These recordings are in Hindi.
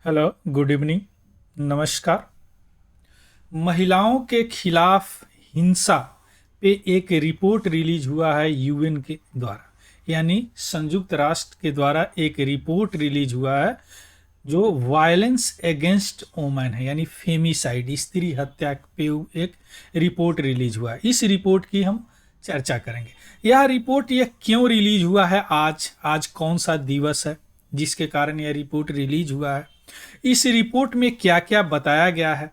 हेलो, गुड इवनिंग, नमस्कार। महिलाओं के खिलाफ हिंसा पे एक रिपोर्ट रिलीज हुआ है यूएन के द्वारा, यानी संयुक्त राष्ट्र के द्वारा एक रिपोर्ट रिलीज हुआ है जो वायलेंस अगेंस्ट वोमेन है, यानी फेमिसाइड, स्त्री हत्या पे एक रिपोर्ट रिलीज हुआ है। इस रिपोर्ट की हम चर्चा करेंगे। यह रिपोर्ट यह क्यों रिलीज हुआ है, आज कौन सा दिवस है जिसके कारण यह रिपोर्ट रिलीज हुआ है, इस रिपोर्ट में क्या क्या बताया गया है,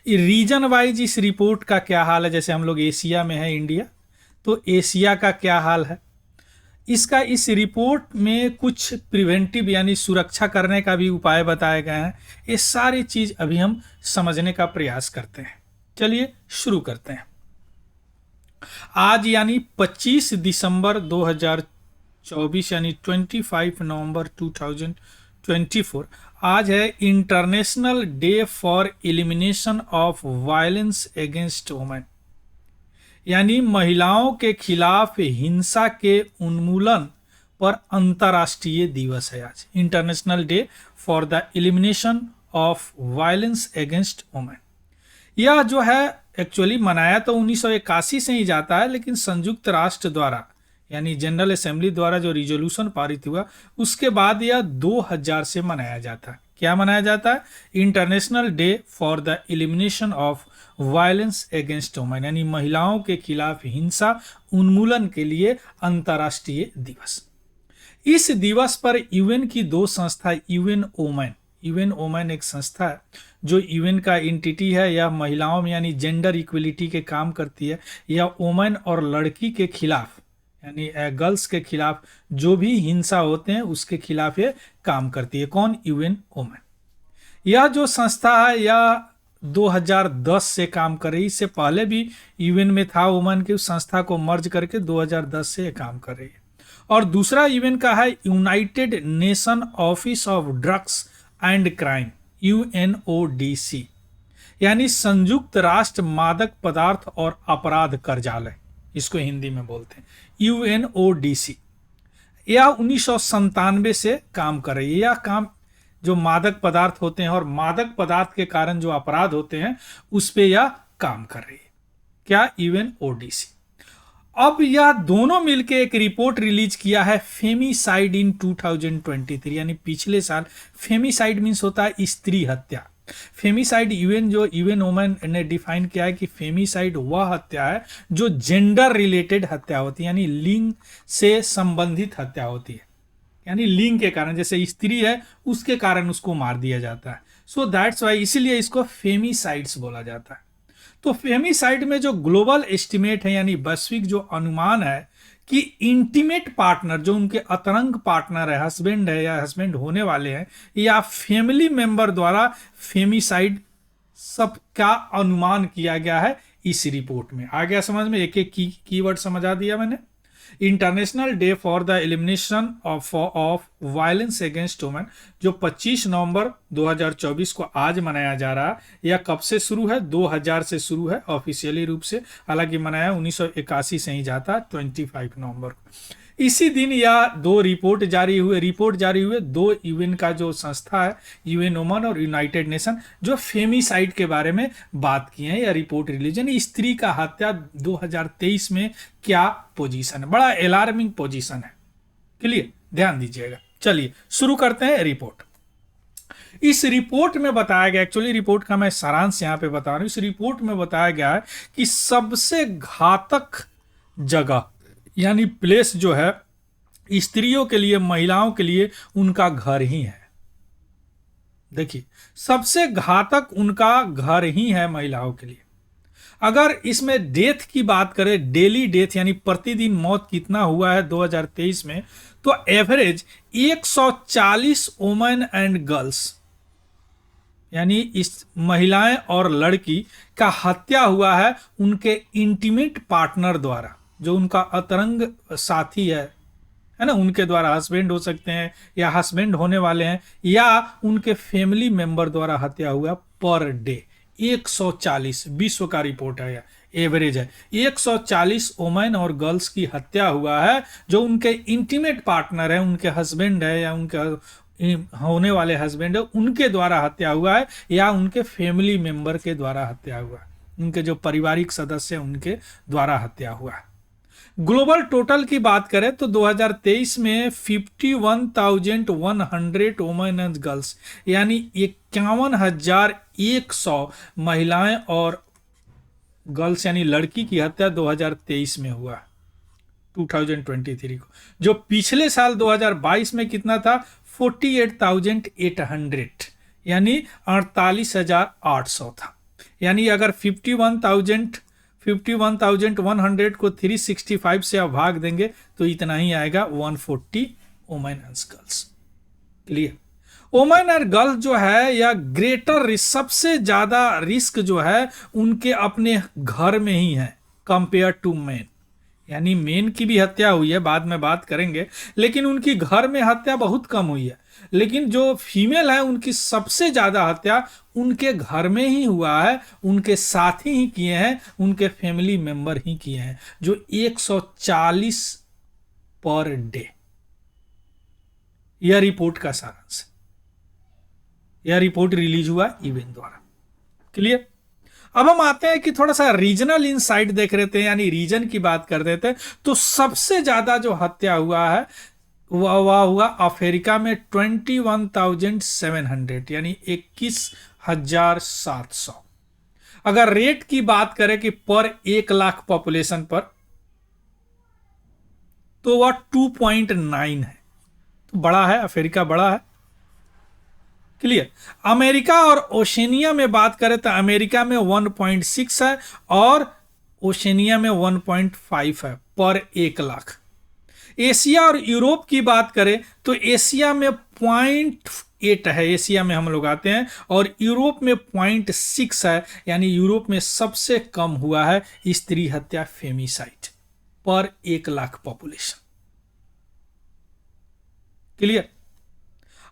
रीजन वाइज इस रिपोर्ट का क्या हाल है। जैसे हम लोग एशिया में है, इंडिया, तो एशिया का क्या हाल है, इसका इस रिपोर्ट में कुछ प्रिवेंटिव यानी सुरक्षा करने का भी उपाय बताए गए हैं। ये सारी चीज अभी हम समझने का प्रयास करते हैं। चलिए शुरू करते हैं। आज यानी 25 दिसंबर 2024 यानी 25 नवंबर 2024 आज है international day for elimination of violence against women, यानी महिलाओं के खिलाफ हिंसा के उन्मूलन पर अंतर्राष्ट्रीय दिवस है। आज international day for the elimination of violence against women. यह जो है एक्चुअली मनाया तो 1981 से ही जाता है, लेकिन संयुक्त राष्ट्र द्वारा यानी जनरल असेंबली द्वारा जो रिजोल्यूशन पारित हुआ उसके बाद यह 2000 से मनाया जाता है। क्या मनाया जाता है? International day for the elimination of violence against women, यानी महिलाओं के खिलाफ हिंसा उन्मूलन के लिए अंतर्राष्ट्रीय दिवस। इस दिवस पर यूएन की दो संस्था, यूएन वोमेन एक संस्था है जो यूएन का एंटिटी है। यह महिलाओं में यानी जेंडर इक्वलिटी के काम करती है। यह वोमेन और लड़की के खिलाफ यानी गर्ल्स के खिलाफ जो भी हिंसा होते हैं उसके खिलाफ ये काम करती है। कौन? UN women. यह जो संस्था है यह 2010 से काम कर रही है। इससे पहले भी यूएन में था वोमेन की, उस संस्था को मर्ज करके 2010 से काम कर रही है। और दूसरा यूएन का है United nation office of drugs and crime, UNODC, यानी संयुक्त राष्ट्र मादक पदार्थ और अपराध कार्यालय, इसको हिंदी में बोलते हैं UNODC। यह 1997 से काम कर रही है। यह काम जो मादक पदार्थ होते हैं और मादक पदार्थ के कारण जो अपराध होते हैं उस पे यह काम कर रही है। क्या? UNODC। अब यह दोनों मिलके एक रिपोर्ट रिलीज किया है, फेमिसाइड इन 2023, यानी पिछले साल। फेमिसाइड मीन्स होता है स्त्री हत्या। फेमिसाइड यूएन वोमेन ने डिफाइन किया है कि फेमिसाइड वह हत्या है जो जेंडर रिलेटेड हत्या होती है, यानी लिंग से संबंधित हत्या होती है, यानी लिंग के कारण, जैसे स्त्री है उसके कारण उसको मार दिया जाता है। सो दैट्स वाई, इसीलिए इसको फेमिसाइड्स बोला जाता है। तो फेमिसाइड में जो ग्लोबल एस्टिमेट है यानी वैश्विक जो अनुमान है कि इंटीमेट पार्टनर, जो उनके अतरंग पार्टनर है, हस्बैंड है या हस्बैंड होने वाले हैं या फैमिली मेंबर द्वारा फेमिसाइड सबका अनुमान किया गया है इस रिपोर्ट में। आ गया समझ में? एक एक कीवर्ड समझा दिया मैंने। International day for the elimination of violence against women जो 25 नवंबर 2024 को आज मनाया जा रहा है। यह कब से शुरू है? 2000 से शुरू है ऑफिशियली रूप से, हालांकि मनाया 1981 से ही जाता है 25 नवंबर को। इसी दिन यह दो रिपोर्ट जारी हुए दो यूएन का जो संस्था है, यूएन वोमेन और यूनाइटेड नेशन, जो फेमिसाइड के बारे में बात की है। यह रिपोर्ट रिलीज, यानी स्त्री का हत्या 2023 में क्या पोजीशन है, बड़ा अलार्मिंग पोजीशन है। क्लियर? ध्यान दीजिएगा। चलिए शुरू करते हैं रिपोर्ट। इस रिपोर्ट में बताया गया, एक्चुअली रिपोर्ट का मैं सारांश यहां पे बता रहा हूं। इस रिपोर्ट में बताया गया है कि सबसे घातक जगह यानी प्लेस जो है स्त्रियों के लिए, महिलाओं के लिए उनका घर ही है। देखिए, सबसे घातक उनका घर ही है महिलाओं के लिए। अगर इसमें डेथ की बात करें, डेली डेथ यानी प्रतिदिन मौत कितना हुआ है 2023 में, तो एवरेज 140 वुमेन एंड गर्ल्स यानी इस महिलाएं और लड़की का हत्या हुआ है उनके इंटीमेट पार्टनर द्वारा, जो उनका अतरंग साथी है ना, उनके द्वारा। हस्बैंड हो सकते हैं या हस्बैंड होने वाले हैं या उनके फैमिली मेंबर द्वारा हत्या हुआ पर डे 140। विश्व का रिपोर्ट है, एवरेज है 140 वुमेन और गर्ल्स की हत्या हुआ है जो उनके इंटीमेट पार्टनर है, उनके हस्बैंड है या उनके होने वाले हस्बैंड है उनके द्वारा हत्या हुआ है या उनके फैमिली मेंबर के द्वारा हत्या हुआ है, उनके जो पारिवारिक सदस्य हैं उनके द्वारा हत्या हुआ है। ग्लोबल टोटल की बात करें तो 2023 में 51,100 वुमेन एंड गर्ल्स यानी 51,100 महिलाएं और गर्ल्स यानी लड़की की हत्या 2023 में हुआ, 2023 को। जो पिछले साल 2022 में कितना था, 48,800 यानी 48,800 था। यानी अगर 51,100 को 365 से आप भाग देंगे तो इतना ही आएगा, 140 women and girls. Clear. Women और गर्ल्स जो है या ग्रेटर रिस्क, सबसे ज्यादा रिस्क जो है उनके अपने घर में ही है कंपेयर टू मेन। यानी मेन की भी हत्या हुई है, बाद में बात करेंगे, लेकिन उनकी घर में हत्या बहुत कम हुई है। लेकिन जो फीमेल है उनकी सबसे ज्यादा हत्या उनके घर में ही हुआ है, उनके साथी ही किए हैं, उनके फैमिली मेंबर ही किए हैं, जो 140 पर डे। यह रिपोर्ट का सारांश है। यह रिपोर्ट रिलीज हुआ यूएन द्वारा। क्लियर। अब हम आते हैं कि थोड़ा सा रीजनल इनसाइट देख रहे थे, यानी रीजन की बात कर रहे थे। तो सबसे ज्यादा जो हत्या हुआ है वह हुआ अफ्रीका में 21,700 यानी 21,700। अगर रेट की बात करें कि पर 1 लाख पॉपुलेशन पर, तो वह 2.9 है। तो बड़ा है, अफ्रीका बड़ा है। क्लियर। अमेरिका और ओशनिया में बात करें तो अमेरिका में 1.6 है और ओशनिया में 1.5 है पर 1 लाख। एशिया और यूरोप की बात करें तो एशिया में 0.8 है, एशिया में हम लोग आते हैं, और यूरोप में 0.6 है। यानी यूरोप में सबसे कम हुआ है स्त्री हत्या, फेमिसाइड, पर 1 लाख पॉपुलेशन। क्लियर।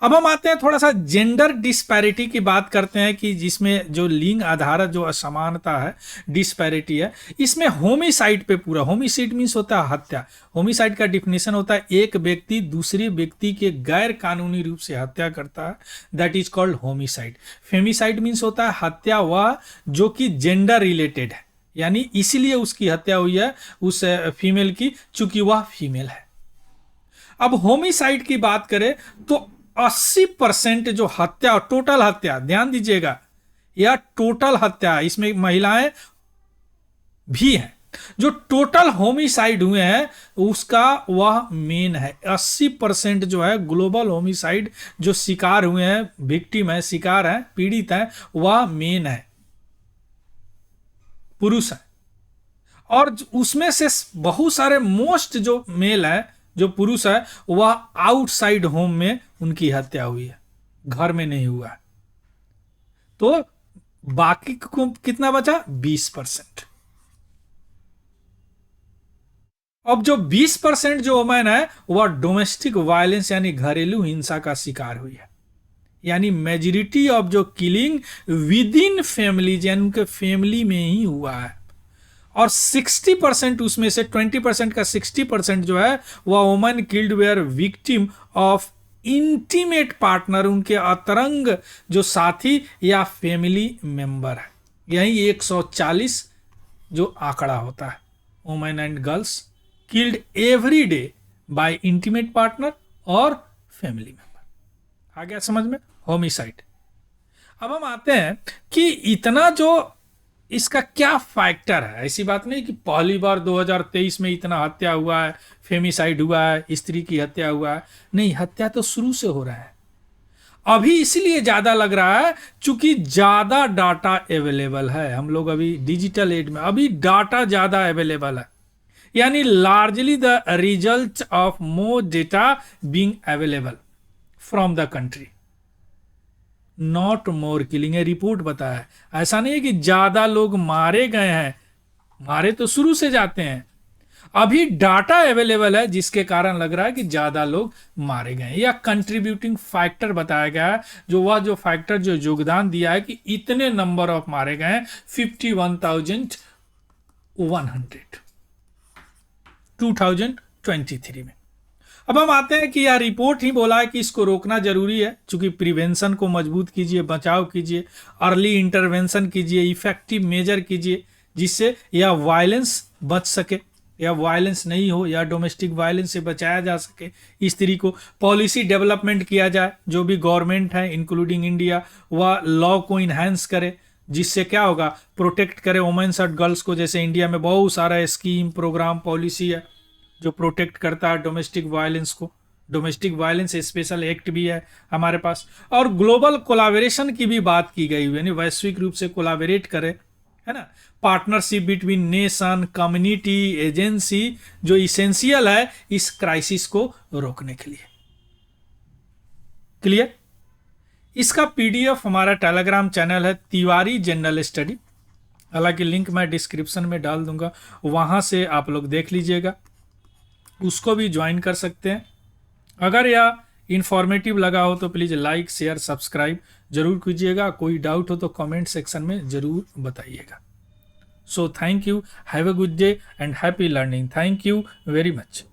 अब हम आते हैं थोड़ा सा जेंडर डिस्पैरिटी की बात करते हैं कि जिसमें जो लिंग आधारित जो असमानता है, डिस्पैरिटी है, इसमें होमिसाइड पे पूरा। होमिसाइड मीन्स होता है हत्या। होमिसाइड का डिफिनेशन होता है एक व्यक्ति दूसरे व्यक्ति के गैर कानूनी रूप से हत्या करता है, that is called homicide. Femicide means होता है हत्या वह जो कि जेंडर रिलेटेड है, यानी इसीलिए उसकी हत्या हुई है उस फीमेल की, चूंकि वह फीमेल है। अब होमिसाइड की बात करें तो 80% जो हत्या, टोटल हत्या, ध्यान दीजिएगा, यह टोटल हत्या, इसमें महिलाएं भी हैं, जो टोटल होमिसाइड हुए हैं उसका वह मेन है। 80% जो है ग्लोबल होमिसाइड जो शिकार हुए हैं, विक्टिम है, शिकार है, पीड़ित है, वह मेन है, पुरुष है। और उसमें से बहुत सारे मोस्ट जो मेल है, जो पुरुष है, वह आउटसाइड होम में उनकी हत्या हुई है, घर में नहीं हुआ है। तो बाकी को कितना बचा, 20%। अब जो 20% जो वुमेन है वह डोमेस्टिक वायलेंस यानी घरेलू हिंसा का शिकार हुई है। यानी मेजॉरिटी ऑफ जो किलिंग विद इन फैमिलीज यानी उनके फैमिली में ही हुआ है। और 60% उसमें से 20% का 60% जो है वह women killed were victim of intimate partner, उनके अतरंग जो साथी या फैमिली मेंबर है। यही 140 जो आंकड़ा होता है, women and girls killed every day by intimate partner और फैमिली मेंबर। आ गया समझ में, होमिसाइड। अब हम आते हैं कि इतना जो इसका क्या फैक्टर है। ऐसी बात नहीं कि पहली बार 2023 में इतना हत्या हुआ है, फेमिसाइड हुआ है, स्त्री की हत्या हुआ है। नहीं, हत्या तो शुरू से हो रहा है, अभी इसलिए ज्यादा लग रहा है चूंकि ज्यादा डाटा अवेलेबल है। हम लोग अभी डिजिटल एज में, अभी डाटा ज्यादा अवेलेबल है, यानी largely the result of more data being available from the country, not more killing. Report बताया है, ऐसा नहीं है कि ज्यादा लोग मारे गए हैं, मारे तो शुरू से जाते हैं, अभी डाटा अवेलेबल है जिसके कारण लग रहा है कि ज्यादा लोग मारे गए हैं। या कंट्रीब्यूटिंग फैक्टर बताया गया है, जो वह जो फैक्टर जो योगदान दिया है कि इतने नंबर ऑफ मारे गए हैं, 51,100 2023 में। अब हम आते हैं कि यह रिपोर्ट ही बोला है कि इसको रोकना जरूरी है, क्योंकि प्रिवेंशन को मजबूत कीजिए, बचाव कीजिए, अर्ली इंटरवेंशन कीजिए, इफेक्टिव मेजर कीजिए, जिससे यह वायलेंस बच सके या वायलेंस नहीं हो या डोमेस्टिक वायलेंस से बचाया जा सके। इस तरीके को पॉलिसी डेवलपमेंट किया जाए, जो भी गवर्नमेंट है इंक्लूडिंग इंडिया, वह लॉ को इन्हांस करे, जिससे क्या होगा, प्रोटेक्ट करे वुमेन्स और गर्ल्स को। जैसे इंडिया में बहुत सारा स्कीम, प्रोग्राम, पॉलिसी है जो प्रोटेक्ट करता है डोमेस्टिक वायलेंस को। डोमेस्टिक वायलेंस स्पेशल एक्ट भी है हमारे पास। और ग्लोबल कोलाबोरेशन की भी बात की गई है, यानी वैश्विक रूप से कोलाबोरेट करे, है ना। Partnership between nation, community, agency, जो इसेंशियल है इस क्राइसिस को रोकने के लिए। क्लियर। इसका पीडीएफ हमारा टेलीग्राम चैनल है तिवारी जनरल स्टडी, हालांकि लिंक मैं डिस्क्रिप्शन में डाल दूंगा, वहां से आप लोग देख लीजिएगा, उसको भी ज्वाइन कर सकते हैं। अगर यह इंफॉर्मेटिव लगा हो तो प्लीज़ लाइक, शेयर, सब्सक्राइब जरूर कीजिएगा। कोई डाउट हो तो कमेंट सेक्शन में जरूर बताइएगा। So thank you, have a good day and happy learning. Thank you very much.